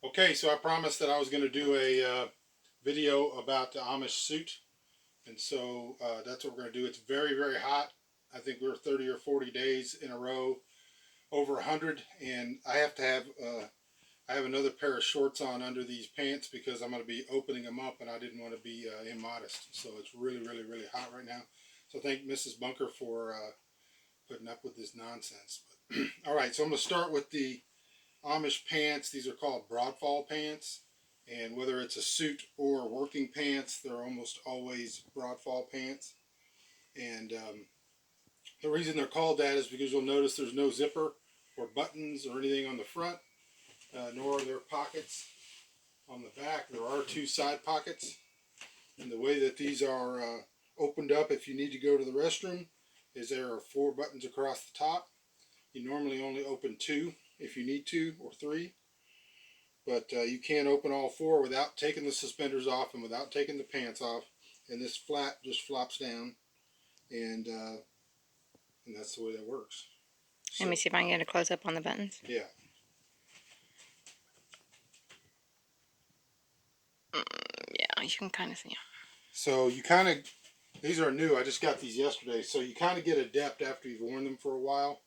Okay, so I promised that I was going to do a video about the Amish suit, and so that's what we're going to do. It's very, very hot. I think we're 30 or 40 days in a row over 100, and I have another pair of shorts on under these pants because I'm going to be opening them up, and I didn't want to be immodest. So it's really, really, really hot right now. So thank Mrs. Bunker for putting up with this nonsense. But all right, so I'm going to start with the Amish pants. These are called Broadfall Pants, and whether it's a suit or working pants, they're almost always Broadfall Pants. And the reason they're called that is because you'll notice there's no zipper or buttons or anything on the front, nor are there pockets on the back. There are two side pockets, and the way that these are opened up if you need to go to the restroom is there are 4 buttons across the top. You normally only open 2 if you need to, or 3. But you can't open all 4 without taking the suspenders off and without taking the pants off. And this flap just flops down, and that's the way that works. So, Let me see if I can get a close up on the buttons. yeah. Yeah, you can kind of see them. So these are new. I just got these yesterday. So you kind of get adept after you've worn them for a while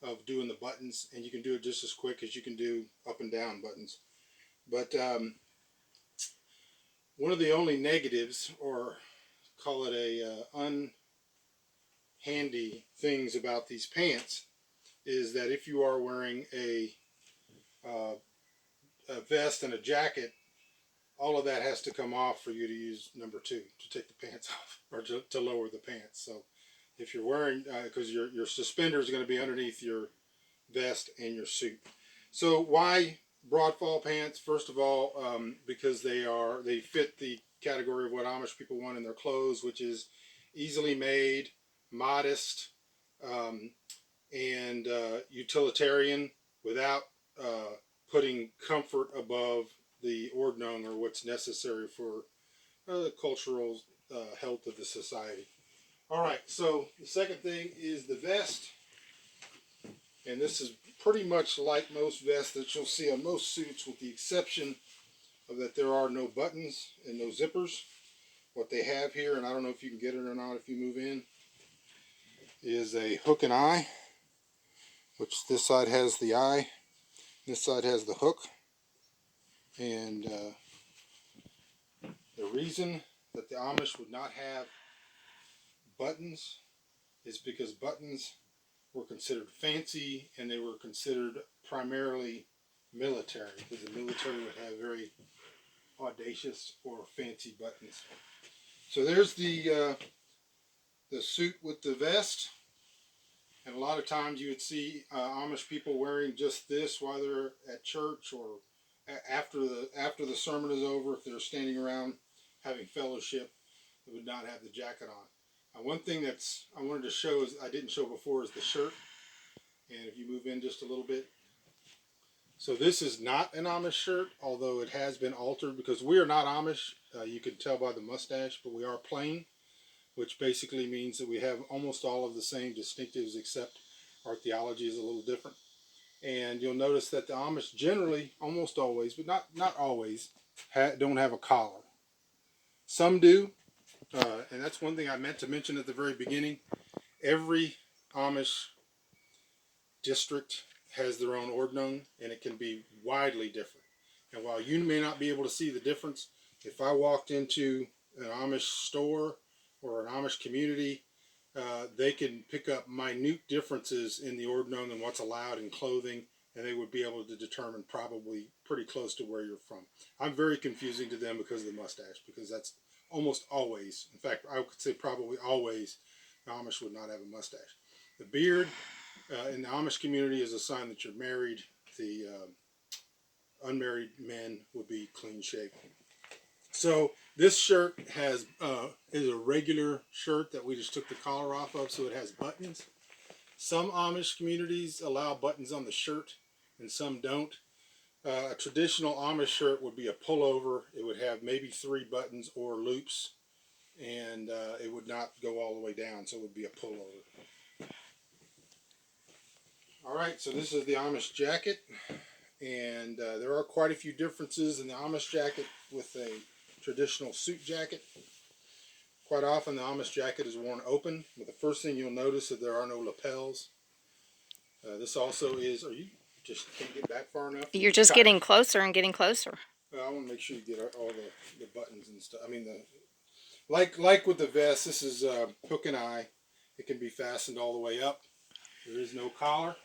of doing the buttons, and you can do it just as quick as you can do up and down buttons. But one of the only negatives, or call it a unhandy things about these pants, is that if you are wearing a vest and a jacket, all of that has to come off for you to use number 2 to take the pants off, or to lower the pants. So if you're wearing, because your suspender is going to be underneath your vest and your suit. So why Broadfall pants? First of all, because they fit the category of what Amish people want in their clothes, which is easily made, modest, and utilitarian, without putting comfort above the ordnung, or what's necessary for the cultural health of the society. All right, so the second thing is the vest. And this is pretty much like most vests that you'll see on most suits, with the exception of that there are no buttons and no zippers. What they have here, and I don't know if you can get it or not if you move in, is a hook and eye, which this side has the eye, this side has the hook. And the reason that the Amish would not have buttons is because buttons were considered fancy, and they were considered primarily military, because the military would have very audacious or fancy buttons. So there's the suit with the vest, and a lot of times you would see Amish people wearing just this while they're at church, or after the sermon is over, if they're standing around having fellowship. They would not have the jacket on. One thing that's I wanted to show, is I didn't show before, is the shirt. And if you move in just a little bit, so this is not an Amish shirt, although it has been altered, because we are not Amish. You can tell by the mustache, but we are plain, which basically means that we have almost all of the same distinctives, except our theology is a little different. And you'll notice that the Amish generally, almost always, but not always, don't have a collar. Some do, and that's one thing I meant to mention at the very beginning. Every Amish district has their own ordnung, and it can be widely different. And while you may not be able to see the difference, if I walked into an Amish store or an Amish community, they can pick up minute differences in the ordnung and what's allowed in clothing, and they would be able to determine probably pretty close to where you're from. I'm very confusing to them because of the mustache, because that's almost always, in fact, I could say probably always, the Amish would not have a mustache. The beard in the Amish community is a sign that you're married. The unmarried men would be clean shaven. So this shirt is a regular shirt that we just took the collar off of, so it has buttons. Some Amish communities allow buttons on the shirt, and some don't. A traditional Amish shirt would be a pullover. It would have maybe 3 buttons or loops, and it would not go all the way down, so it would be a pullover. All right, so this is the Amish jacket, And there are quite a few differences in the Amish jacket with a traditional suit jacket. Quite often the Amish jacket is worn open, but the first thing you'll notice is there are no lapels. This also is, or you just can't get back far enough? You're just getting closer and getting closer. I want to make sure you get all the buttons and stuff. I mean, like with the vest, this is hook and eye. It can be fastened all the way up. There is no collar.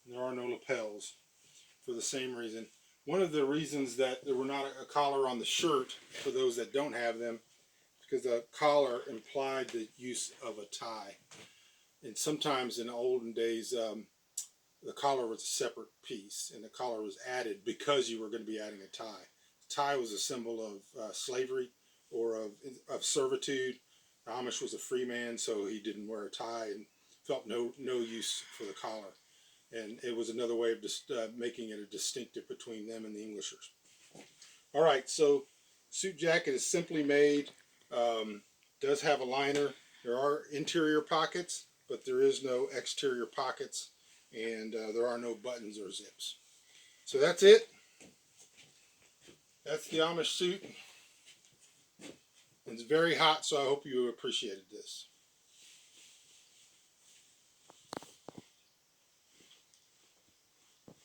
There are no lapels for the same reason. One of the reasons that there were not a collar on the shirt for those that don't have them, because the collar implied the use of a tie. And sometimes in the olden days, the collar was a separate piece, and the collar was added because you were going to be adding a tie. The tie was a symbol of slavery or of servitude. The Amish was a free man, so he didn't wear a tie and felt no use for the collar. And it was another way of just making it a distinctive between them and the Englishers. All right, so suit jacket is simply made. Does have a liner. There are interior pockets, but there is no exterior pockets, and there are no buttons or zips. So that's it. That's the Amish suit. It's very hot, so I hope you appreciated this.